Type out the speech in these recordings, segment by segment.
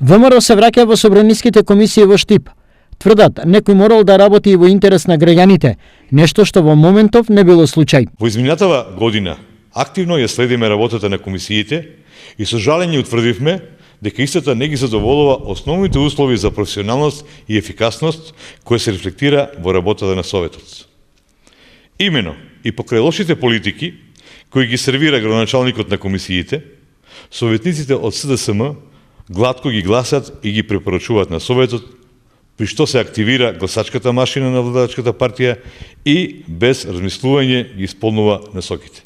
ВМРО се враќа во собраниските комисии во Штип. Тврдат, некој морал да работи и во интерес на граѓаните, нешто што во моментов не било случај. Во изминатава година активно ја следиме работата на комисиите и со жалење утврдивме дека истата не ги задоволува основните услови за професионалност и ефикасност која се рефлектира во работата на Советот. Имено и покрај лошите политики кои ги сервира градоначалникот на комисиите, советниците од СДСМ гладко ги гласат и ги препорачуваат на Советот, при што се активира гласачката машина на владачката партија и без размислување ги исполнува насоките.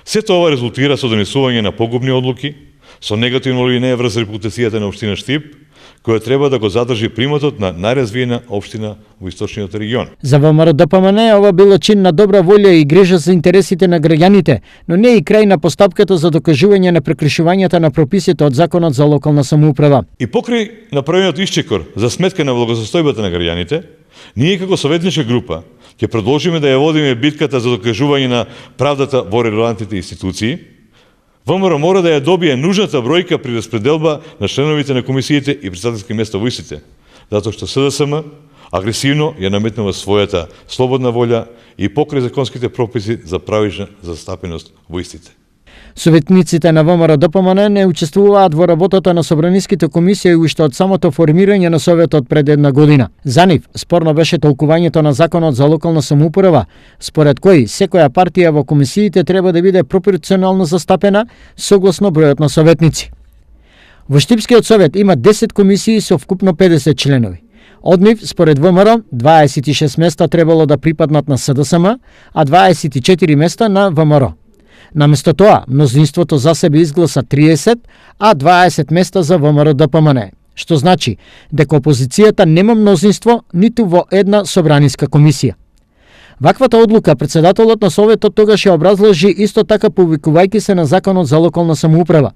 Сето ова резултира со донесување на погубни одлуки, со негативно влијание врз репутацијата на општина Штип, која треба да го задржи приматот на најразвиена општина во источниот регион. За ВМРО-ДПМН ова било чин на добра волја и грижа за интересите на граѓаните, но не и крај на постапката за докажување на прекршувањата на прописите од Законот за локална самоуправа. И покрај направениот исчекор за сметка на благосостојбата на граѓаните, ние како советничка група ќе продолжиме да ја водиме битката за докажување на правдата во релевантните институции. ВМРО мора да ја добие нужната бројка при распределба на членовите на комисиите и председателски места во истите, затоа што СДСМ агресивно ја наметнува својата слободна волја и покрај законските прописи за правична застапеност во истите. Советниците на ВМРО-ДПМН не учествуваат во работата на собраниските комисии уште од самото формирање на Советот пред една година. За нив спорно беше толкувањето на Законот за локална самоуправа, според кој секоја партија во комисиите треба да биде пропорционално застапена согласно бројот на советници. Во Штипскиот совет има 10 комисии со вкупно 50 членови. Од нив, според ВМРО, 26 места требало да припаднат на СДСМ, а 24 места на ВМРО. Наместо тоа, мнозинството за себе изгласа 30, а 20 места за ВМРО-ДПМН, што значи дека опозицијата нема мнозинство ниту во една собраниска комисија. Ваквата одлука председателот на Советот тогаш ја образложи исто така повикувајќи се на Законот за локална самоуправа,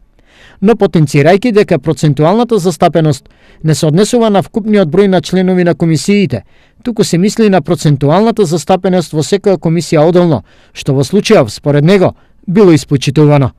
но потенцирајќи дека процентуалната застапеност не се однесува на вкупниот број на членови на комисиите, туку се мисли на процентуалната застапеност во секоја комисија одделно, што во случајов, според него, било испочитувано.